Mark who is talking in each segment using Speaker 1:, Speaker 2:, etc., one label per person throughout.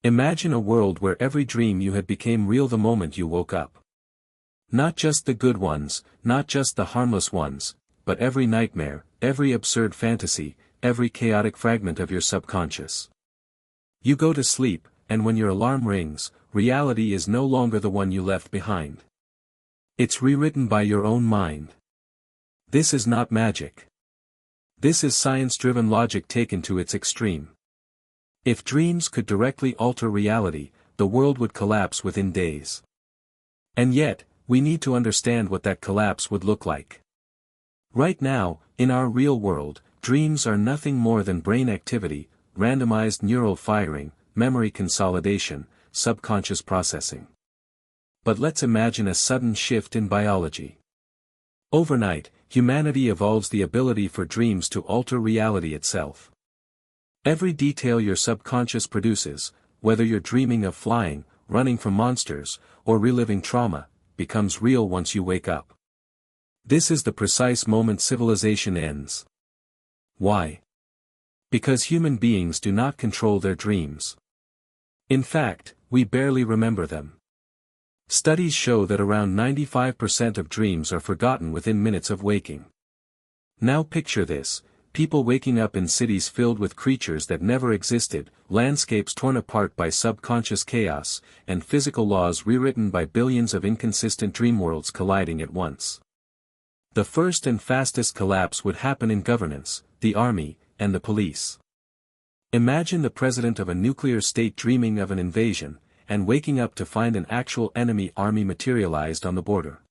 Speaker 1: Imagine a world where every dream you had became real the moment you woke up. Not just the good ones, not just the harmless ones, but every nightmare, every absurd fantasy, every chaotic fragment of your subconscious. You go to sleep, and when your alarm rings, reality is no longer the one you left behind. It's rewritten by your own mind. This is not magic. This is science-driven logic taken to its extreme. If dreams could directly alter reality, the world would collapse within days. And yet, we need to understand what that collapse would look like. Right now, in our real world, dreams are nothing more than brain activity, randomized neural firing, memory consolidation, subconscious processing. But let's imagine a sudden shift in biology. Overnight, humanity evolves the ability for dreams to alter reality itself. Every detail your subconscious produces, whether you're dreaming of flying, running from monsters, or reliving trauma, becomes real once you wake up. This is the precise moment civilization ends. Why? Because human beings do not control their dreams. In fact, we barely remember them. Studies show that around 95% of dreams are forgotten within minutes of waking. Now picture this. People waking up in cities filled with creatures that never existed, landscapes torn apart by subconscious chaos, and physical laws rewritten by billions of inconsistent dream worlds colliding at once. The first and fastest collapse would happen in governance, the army, and the police. Imagine the president of a nuclear state dreaming of an invasion, and waking up to find an actual enemy army materialized on the border.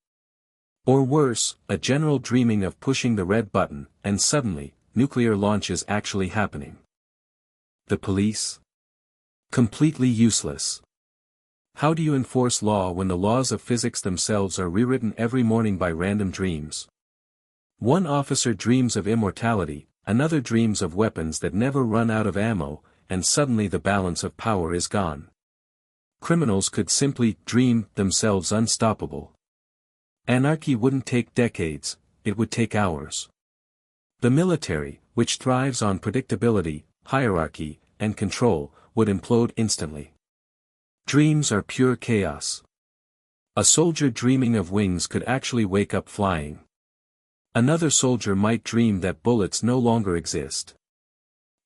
Speaker 1: Or worse, a general dreaming of pushing the red button, and suddenly, nuclear launch is actually happening. The police? Completely useless. How do you enforce law when the laws of physics themselves are rewritten every morning by random dreams? One officer dreams of immortality, another dreams of weapons that never run out of ammo, and suddenly the balance of power is gone. Criminals could simply dream themselves unstoppable. Anarchy wouldn't take decades, it would take hours. The military, which thrives on predictability, hierarchy, and control, would implode instantly. Dreams are pure chaos. A soldier dreaming of wings could actually wake up flying. Another soldier might dream that bullets no longer exist.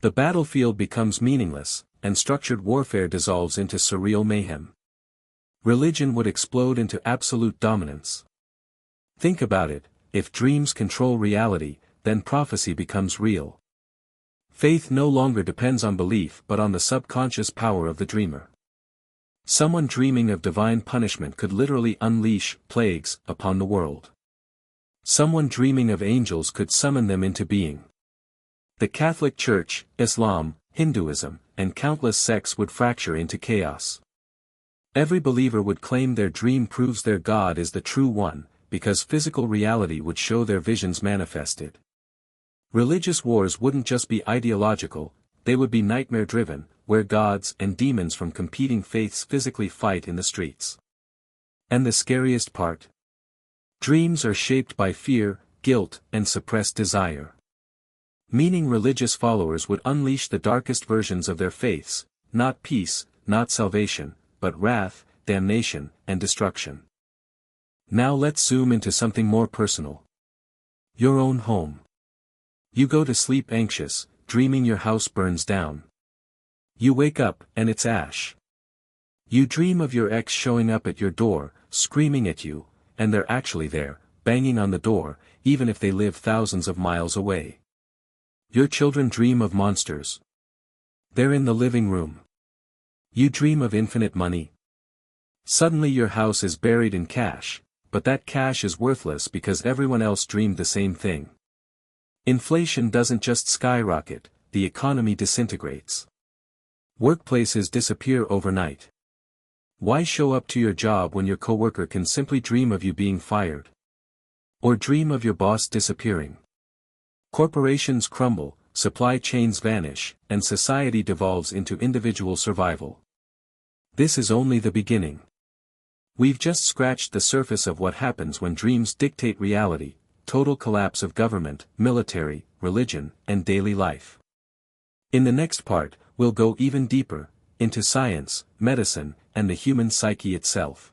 Speaker 1: The battlefield becomes meaningless, and structured warfare dissolves into surreal mayhem. Religion would explode into absolute dominance. Think about it, if dreams control reality, then prophecy becomes real. Faith no longer depends on belief but on the subconscious power of the dreamer. Someone dreaming of divine punishment could literally unleash plagues upon the world. Someone dreaming of angels could summon them into being. The Catholic Church, Islam, Hinduism, and countless sects would fracture into chaos. Every believer would claim their dream proves their God is the true one, because physical reality would show their visions manifested. Religious wars wouldn't just be ideological, they would be nightmare-driven, where gods and demons from competing faiths physically fight in the streets. And the scariest part? Dreams are shaped by fear, guilt, and suppressed desire. Meaning religious followers would unleash the darkest versions of their faiths, not peace, not salvation, but wrath, damnation, and destruction. Now let's zoom into something more personal. Your own home. You go to sleep anxious, dreaming your house burns down. You wake up, and it's ash. You dream of your ex showing up at your door, screaming at you, and they're actually there, banging on the door, even if they live thousands of miles away. Your children dream of monsters. They're in the living room. You dream of infinite money. Suddenly your house is buried in cash, but that cash is worthless because everyone else dreamed the same thing. Inflation doesn't just skyrocket, the economy disintegrates. Workplaces disappear overnight. Why show up to your job when your coworker can simply dream of you being fired? Or dream of your boss disappearing? Corporations crumble, supply chains vanish, and society devolves into individual survival. This is only the beginning. We've just scratched the surface of what happens when dreams dictate reality: total collapse of government, military, religion, and daily life. In the next part, we'll go even deeper, into science, medicine, and the human psyche itself.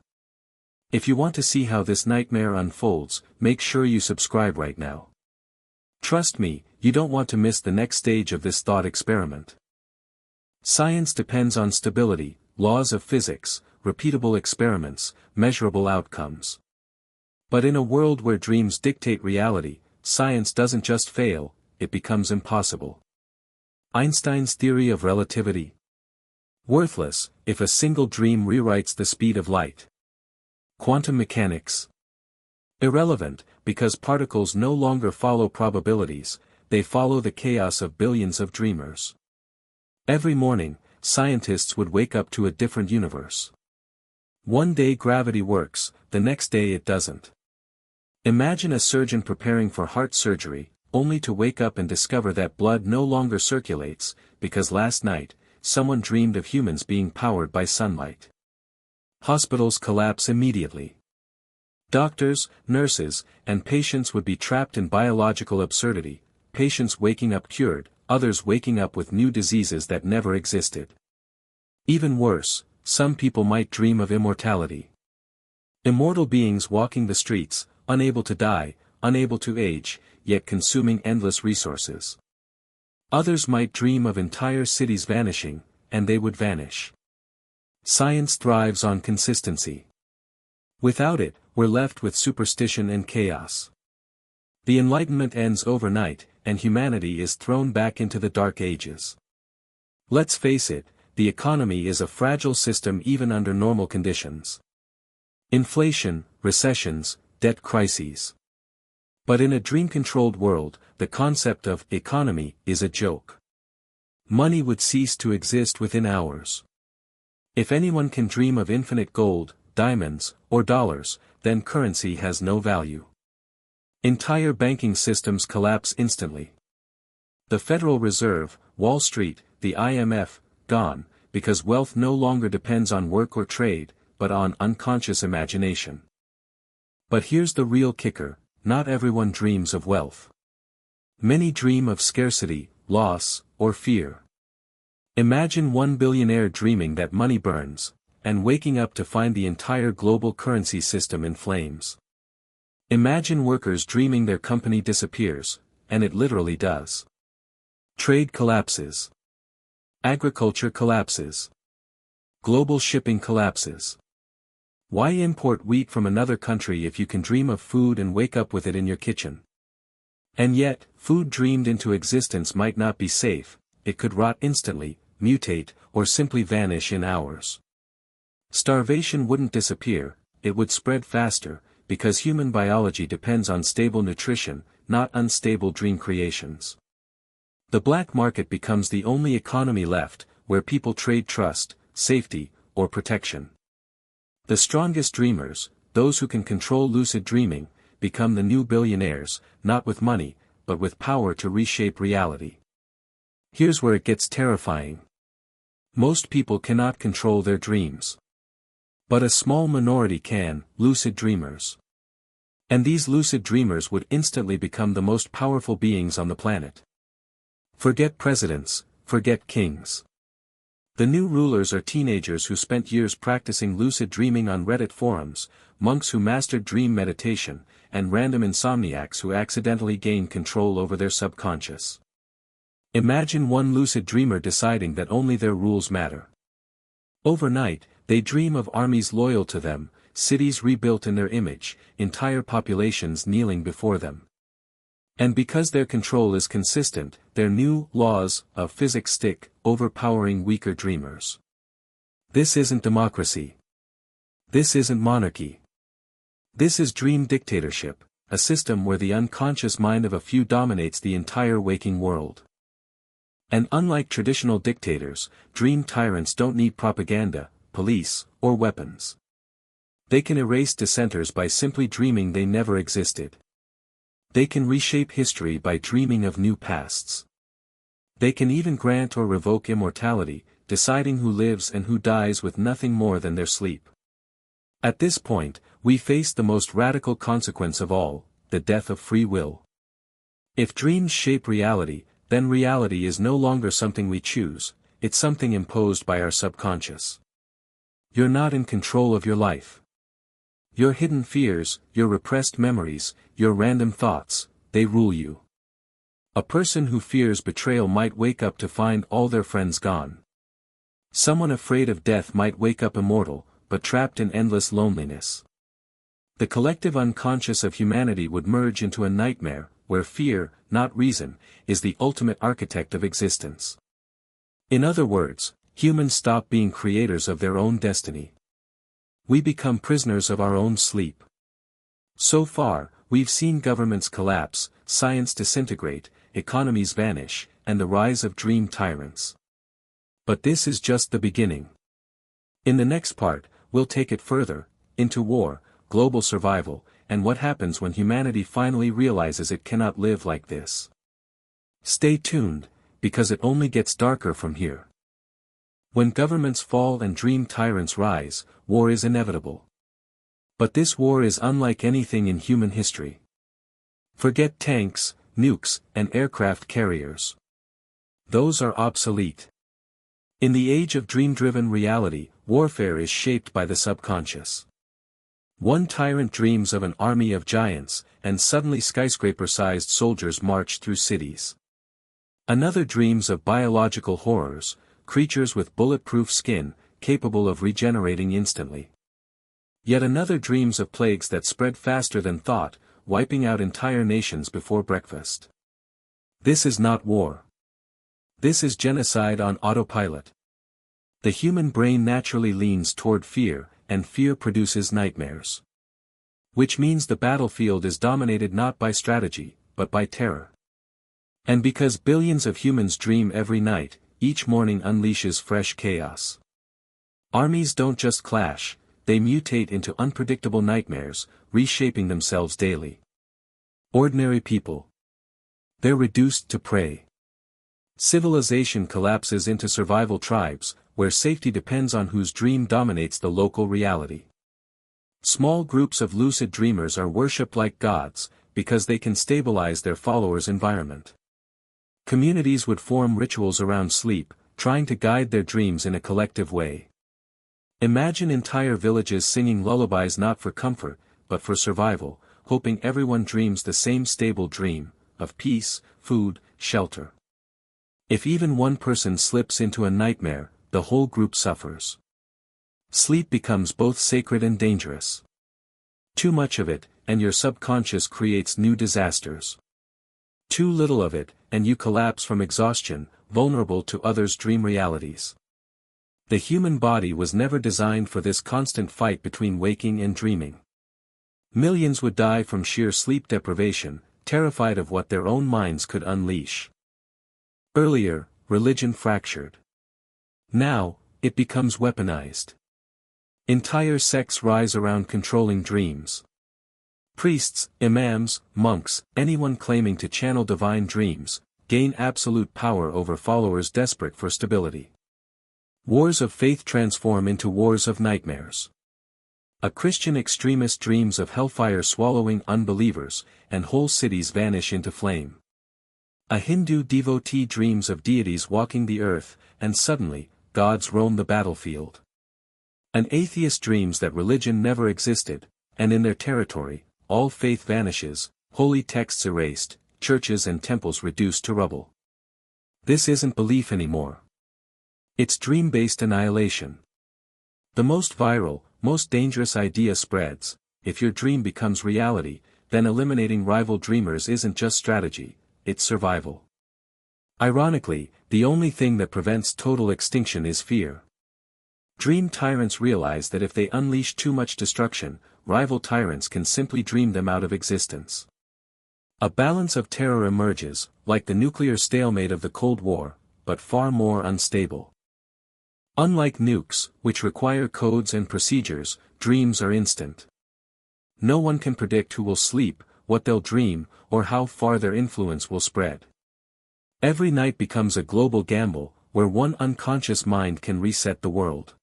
Speaker 1: If you want to see how this nightmare unfolds, make sure you subscribe right now. Trust me, you don't want to miss the next stage of this thought experiment. Science depends on stability, laws of physics, repeatable experiments, measurable outcomes. But in a world where dreams dictate reality, science doesn't just fail, it becomes impossible. Einstein's theory of relativity? Worthless, if a single dream rewrites the speed of light. Quantum mechanics? Irrelevant, because particles no longer follow probabilities, they follow the chaos of billions of dreamers. Every morning, scientists would wake up to a different universe. One day gravity works, the next day it doesn't. Imagine a surgeon preparing for heart surgery, only to wake up and discover that blood no longer circulates, because last night, someone dreamed of humans being powered by sunlight. Hospitals collapse immediately. Doctors, nurses, and patients would be trapped in biological absurdity, patients waking up cured, others waking up with new diseases that never existed. Even worse, some people might dream of immortality. Immortal beings walking the streets, unable to die, unable to age, yet consuming endless resources. Others might dream of entire cities vanishing, and they would vanish. Science thrives on consistency. Without it, we're left with superstition and chaos. The Enlightenment ends overnight, and humanity is thrown back into the Dark Ages. Let's face it, the economy is a fragile system even under normal conditions. Inflation, recessions, debt crises. But in a dream-controlled world, the concept of economy is a joke. Money would cease to exist within hours. If anyone can dream of infinite gold, diamonds, or dollars, then currency has no value. Entire banking systems collapse instantly. The Federal Reserve, Wall Street, the IMF, gone, because wealth no longer depends on work or trade, but on unconscious imagination. But here's the real kicker, not everyone dreams of wealth. Many dream of scarcity, loss, or fear. Imagine one billionaire dreaming that money burns, and waking up to find the entire global currency system in flames. Imagine workers dreaming their company disappears, and it literally does. Trade collapses. Agriculture collapses. Global shipping collapses. Why import wheat from another country if you can dream of food and wake up with it in your kitchen? And yet, food dreamed into existence might not be safe, it could rot instantly, mutate, or simply vanish in hours. Starvation wouldn't disappear, it would spread faster, because human biology depends on stable nutrition, not unstable dream creations. The black market becomes the only economy left, where people trade trust, safety, or protection. The strongest dreamers, those who can control lucid dreaming, become the new billionaires, not with money, but with power to reshape reality. Here's where it gets terrifying. Most people cannot control their dreams. But a small minority can, lucid dreamers. And these lucid dreamers would instantly become the most powerful beings on the planet. Forget presidents, forget kings. The new rulers are teenagers who spent years practicing lucid dreaming on Reddit forums, monks who mastered dream meditation, and random insomniacs who accidentally gained control over their subconscious. Imagine one lucid dreamer deciding that only their rules matter. Overnight, they dream of armies loyal to them, cities rebuilt in their image, entire populations kneeling before them. And because their control is consistent, their new laws of physics stick, overpowering weaker dreamers. This isn't democracy. This isn't monarchy. This is dream dictatorship, a system where the unconscious mind of a few dominates the entire waking world. And unlike traditional dictators, dream tyrants don't need propaganda, police, or weapons. They can erase dissenters by simply dreaming they never existed. They can reshape history by dreaming of new pasts. They can even grant or revoke immortality, deciding who lives and who dies with nothing more than their sleep. At this point, we face the most radical consequence of all, the death of free will. If dreams shape reality, then reality is no longer something we choose, it's something imposed by our subconscious. You're not in control of your life. Your hidden fears, your repressed memories, your random thoughts, they rule you. A person who fears betrayal might wake up to find all their friends gone. Someone afraid of death might wake up immortal, but trapped in endless loneliness. The collective unconscious of humanity would merge into a nightmare, where fear, not reason, is the ultimate architect of existence. In other words, humans stop being creators of their own destiny. We become prisoners of our own sleep. So far, we've seen governments collapse, science disintegrate, economies vanish, and the rise of dream tyrants. But this is just the beginning. In the next part, we'll take it further, into war, global survival, and what happens when humanity finally realizes it cannot live like this. Stay tuned, because it only gets darker from here. When governments fall and dream tyrants rise, war is inevitable. But this war is unlike anything in human history. Forget tanks, nukes, and aircraft carriers. Those are obsolete. In the age of dream-driven reality, warfare is shaped by the subconscious. One tyrant dreams of an army of giants, and suddenly skyscraper-sized soldiers march through cities. Another dreams of biological horrors, creatures with bulletproof skin, capable of regenerating instantly. Yet another dreams of plagues that spread faster than thought, wiping out entire nations before breakfast. This is not war. This is genocide on autopilot. The human brain naturally leans toward fear, and fear produces nightmares. Which means the battlefield is dominated not by strategy, but by terror. And because billions of humans dream every night, each morning unleashes fresh chaos. Armies don't just clash, they mutate into unpredictable nightmares, reshaping themselves daily. Ordinary people. They're reduced to prey. Civilization collapses into survival tribes, where safety depends on whose dream dominates the local reality. Small groups of lucid dreamers are worshipped like gods, because they can stabilize their followers' environment. Communities would form rituals around sleep, trying to guide their dreams in a collective way. Imagine entire villages singing lullabies not for comfort, but for survival, hoping everyone dreams the same stable dream, of peace, food, shelter. If even one person slips into a nightmare, the whole group suffers. Sleep becomes both sacred and dangerous. Too much of it, and your subconscious creates new disasters. Too little of it, and you collapse from exhaustion, vulnerable to others' dream realities. The human body was never designed for this constant fight between waking and dreaming. Millions would die from sheer sleep deprivation, terrified of what their own minds could unleash. Earlier, religion fractured. Now, it becomes weaponized. Entire sects rise around controlling dreams. Priests, imams, monks, anyone claiming to channel divine dreams, gain absolute power over followers desperate for stability. Wars of faith transform into wars of nightmares. A Christian extremist dreams of hellfire swallowing unbelievers, and whole cities vanish into flame. A Hindu devotee dreams of deities walking the earth, and suddenly, gods roam the battlefield. An atheist dreams that religion never existed, and in their territory, all faith vanishes, holy texts erased, churches and temples reduced to rubble. This isn't belief anymore. It's dream-based annihilation. The most viral, most dangerous idea spreads. If your dream becomes reality, then eliminating rival dreamers isn't just strategy, it's survival. Ironically, the only thing that prevents total extinction is fear. Dream tyrants realize that if they unleash too much destruction, rival tyrants can simply dream them out of existence. A balance of terror emerges, like the nuclear stalemate of the Cold War, but far more unstable. Unlike nukes, which require codes and procedures, dreams are instant. No one can predict who will sleep, what they'll dream, or how far their influence will spread. Every night becomes a global gamble, where one unconscious mind can reset the world.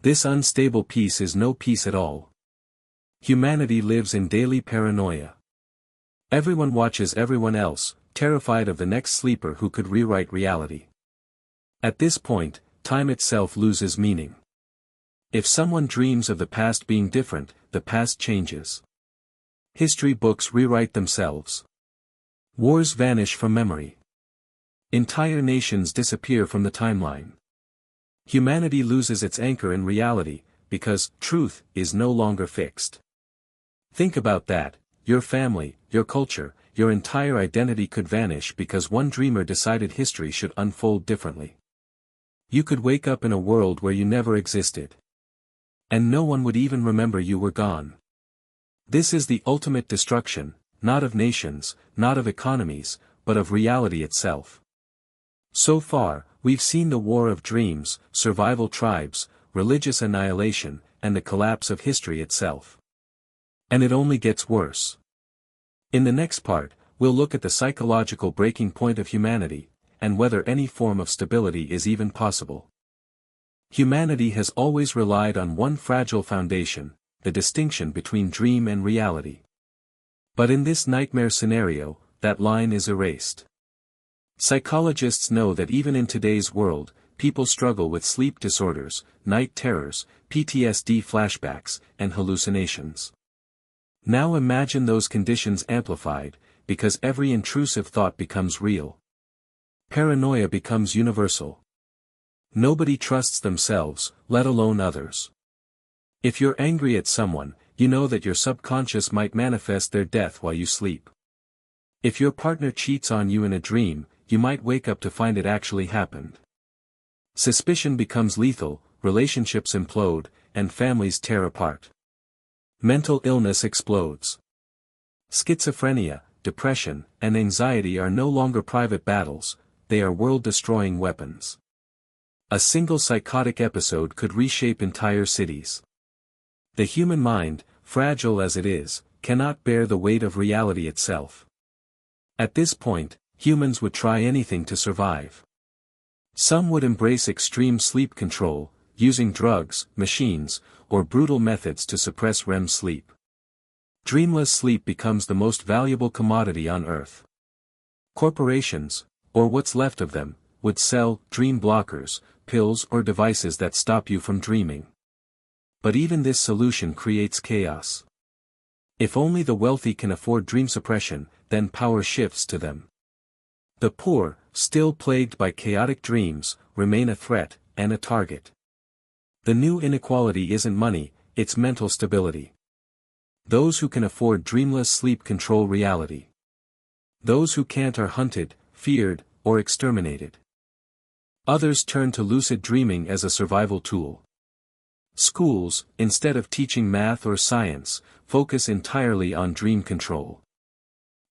Speaker 1: This unstable peace is no peace at all. Humanity lives in daily paranoia. Everyone watches everyone else, terrified of the next sleeper who could rewrite reality. At this point, time itself loses meaning. If someone dreams of the past being different, the past changes. History books rewrite themselves. Wars vanish from memory. Entire nations disappear from the timeline. Humanity loses its anchor in reality, because truth is no longer fixed. Think about that. Your family, your culture, your entire identity could vanish because one dreamer decided history should unfold differently. You could wake up in a world where you never existed. And no one would even remember you were gone. This is the ultimate destruction, not of nations, not of economies, but of reality itself. So far, we've seen the war of dreams, survival tribes, religious annihilation, and the collapse of history itself. And it only gets worse. In the next part, we'll look at the psychological breaking point of humanity, and whether any form of stability is even possible. Humanity has always relied on one fragile foundation, the distinction between dream and reality. But in this nightmare scenario, that line is erased. Psychologists know that even in today's world, people struggle with sleep disorders, night terrors, PTSD flashbacks, and hallucinations. Now imagine those conditions amplified, because every intrusive thought becomes real. Paranoia becomes universal. Nobody trusts themselves, let alone others. If you're angry at someone, you know that your subconscious might manifest their death while you sleep. If your partner cheats on you in a dream, you might wake up to find it actually happened. Suspicion becomes lethal, relationships implode, and families tear apart. Mental illness explodes. Schizophrenia, depression, and anxiety are no longer private battles, they are world-destroying weapons. A single psychotic episode could reshape entire cities. The human mind, fragile as it is, cannot bear the weight of reality itself. At this point, humans would try anything to survive. Some would embrace extreme sleep control, using drugs, machines, or brutal methods to suppress REM sleep. Dreamless sleep becomes the most valuable commodity on Earth. Corporations, or what's left of them, would sell dream blockers, pills or devices that stop you from dreaming. But even this solution creates chaos. If only the wealthy can afford dream suppression, then power shifts to them. The poor, still plagued by chaotic dreams, remain a threat, and a target. The new inequality isn't money, it's mental stability. Those who can afford dreamless sleep control reality. Those who can't are hunted, feared, or exterminated. Others turn to lucid dreaming as a survival tool. Schools, instead of teaching math or science, focus entirely on dream control.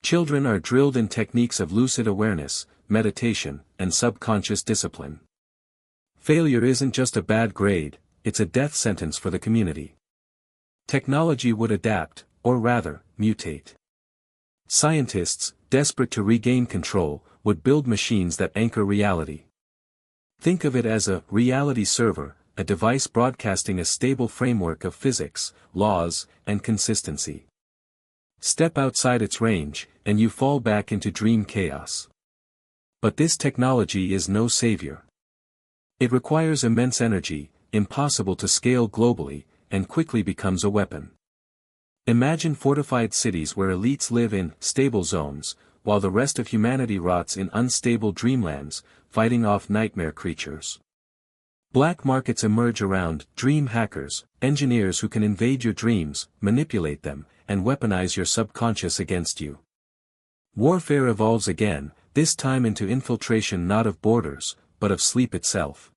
Speaker 1: Children are drilled in techniques of lucid awareness, meditation, and subconscious discipline. Failure isn't just a bad grade, it's a death sentence for the community. Technology would adapt, or rather, mutate. Scientists, desperate to regain control, would build machines that anchor reality. Think of it as a reality server, a device broadcasting a stable framework of physics, laws, and consistency. Step outside its range, and you fall back into dream chaos. But this technology is no savior. It requires immense energy, impossible to scale globally, and quickly becomes a weapon. Imagine fortified cities where elites live in stable zones, while the rest of humanity rots in unstable dreamlands, fighting off nightmare creatures. Black markets emerge around dream hackers, engineers who can invade your dreams, manipulate them, and weaponize your subconscious against you. Warfare evolves again, this time into infiltration not of borders, but of sleep itself.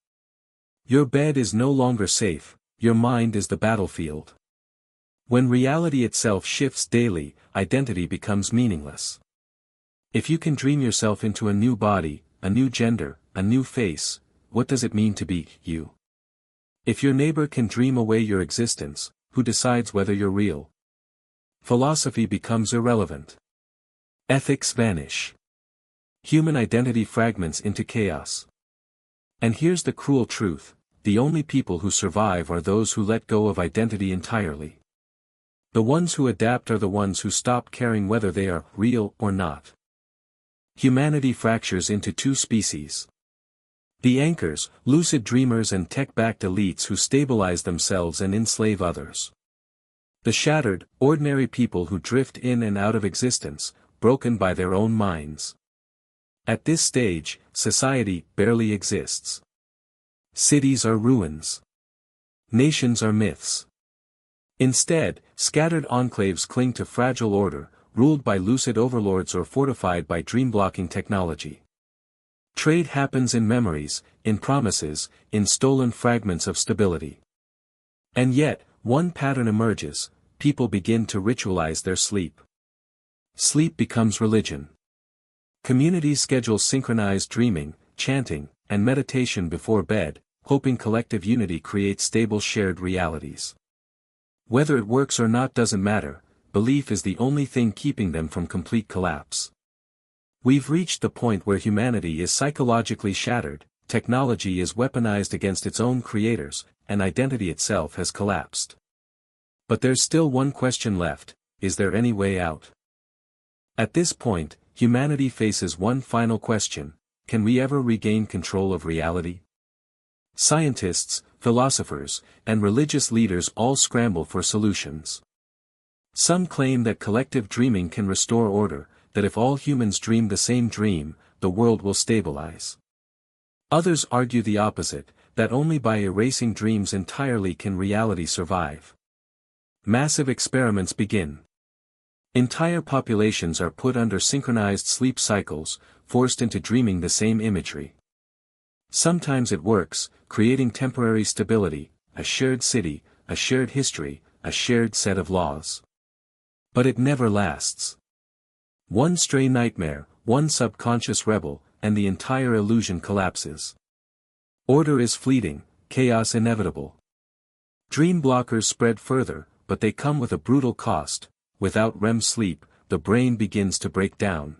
Speaker 1: Your bed is no longer safe, your mind is the battlefield. When reality itself shifts daily, identity becomes meaningless. If you can dream yourself into a new body, a new gender, a new face, what does it mean to be you? If your neighbor can dream away your existence, who decides whether you're real? Philosophy becomes irrelevant. Ethics vanish. Human identity fragments into chaos. And here's the cruel truth, the only people who survive are those who let go of identity entirely. The ones who adapt are the ones who stop caring whether they are real or not. Humanity fractures into two species. The anchors, lucid dreamers and tech-backed elites who stabilize themselves and enslave others. The shattered, ordinary people who drift in and out of existence, broken by their own minds. At this stage, society barely exists. Cities are ruins. Nations are myths. Instead, scattered enclaves cling to fragile order, ruled by lucid overlords or fortified by dream-blocking technology. Trade happens in memories, in promises, in stolen fragments of stability. And yet, one pattern emerges: people begin to ritualize their sleep. Sleep becomes religion. Communities schedule synchronized dreaming, chanting, and meditation before bed, hoping collective unity creates stable shared realities. Whether it works or not doesn't matter, belief is the only thing keeping them from complete collapse. We've reached the point where humanity is psychologically shattered, technology is weaponized against its own creators, and identity itself has collapsed. But there's still one question left: is there any way out? At this point, humanity faces one final question: can we ever regain control of reality? Scientists, philosophers, and religious leaders all scramble for solutions. Some claim that collective dreaming can restore order, that if all humans dream the same dream, the world will stabilize. Others argue the opposite, that only by erasing dreams entirely can reality survive. Massive experiments begin. Entire populations are put under synchronized sleep cycles, forced into dreaming the same imagery. Sometimes it works, creating temporary stability, a shared city, a shared history, a shared set of laws. But it never lasts. One stray nightmare, one subconscious rebel, and the entire illusion collapses. Order is fleeting, chaos inevitable. Dream blockers spread further, but they come with a brutal cost. Without REM sleep, the brain begins to break down.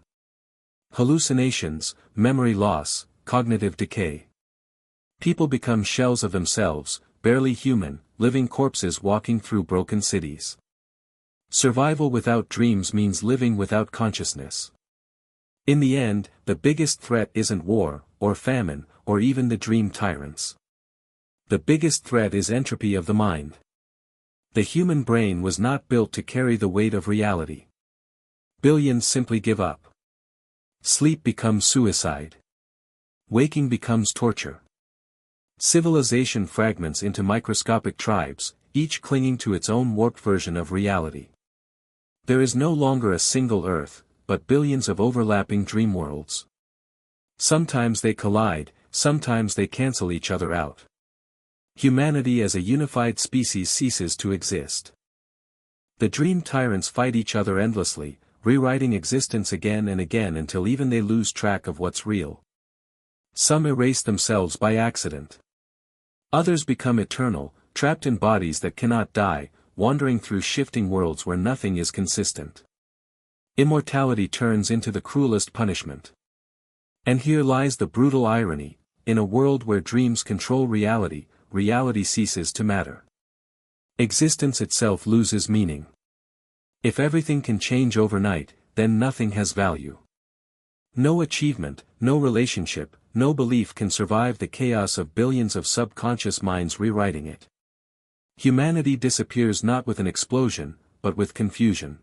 Speaker 1: Hallucinations, memory loss, cognitive decay. People become shells of themselves, barely human, living corpses walking through broken cities. Survival without dreams means living without consciousness. In the end, the biggest threat isn't war, or famine, or even the dream tyrants. The biggest threat is entropy of the mind. The human brain was not built to carry the weight of reality. Billions simply give up. Sleep becomes suicide. Waking becomes torture. Civilization fragments into microscopic tribes, each clinging to its own warped version of reality. There is no longer a single Earth, but billions of overlapping dream worlds. Sometimes they collide, sometimes they cancel each other out. Humanity as a unified species ceases to exist. The dream tyrants fight each other endlessly, rewriting existence again and again until even they lose track of what's real. Some erase themselves by accident. Others become eternal, trapped in bodies that cannot die, wandering through shifting worlds where nothing is consistent. Immortality turns into the cruelest punishment. And here lies the brutal irony: in a world where dreams control reality, reality ceases to matter. Existence itself loses meaning. If everything can change overnight, then nothing has value. No achievement, no relationship, no belief can survive the chaos of billions of subconscious minds rewriting it. Humanity disappears not with an explosion, but with confusion.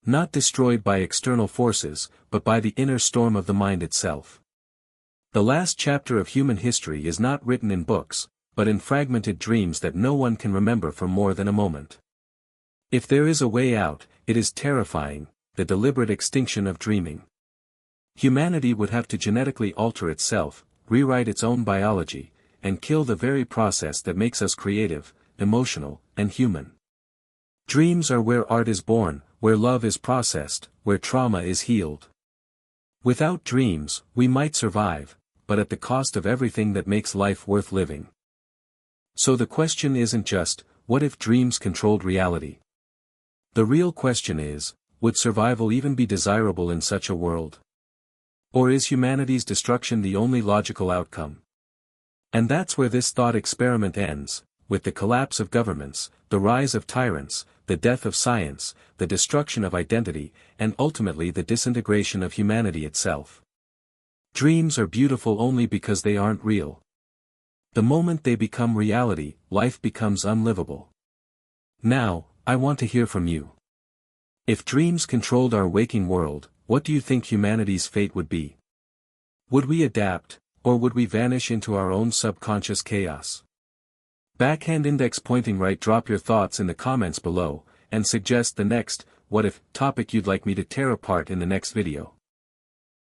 Speaker 1: Not destroyed by external forces, but by the inner storm of the mind itself. The last chapter of human history is not written in books, but in fragmented dreams that no one can remember for more than a moment. If there is a way out, it is terrifying: the deliberate extinction of dreaming. Humanity would have to genetically alter itself, rewrite its own biology, and kill the very process that makes us creative, emotional, and human. Dreams are where art is born, where love is processed, where trauma is healed. Without dreams, we might survive, but at the cost of everything that makes life worth living. So the question isn't just, what if dreams controlled reality? The real question is, would survival even be desirable in such a world? Or is humanity's destruction the only logical outcome? And that's where this thought experiment ends, with the collapse of governments, the rise of tyrants, the death of science, the destruction of identity, and ultimately the disintegration of humanity itself. Dreams are beautiful only because they aren't real. The moment they become reality, life becomes unlivable. Now, I want to hear from you. If dreams controlled our waking world, what do you think humanity's fate would be? Would we adapt, or would we vanish into our own subconscious chaos? Backhand index pointing right. Drop your thoughts in the comments below, and suggest the next, what if, topic you'd like me to tear apart in the next video.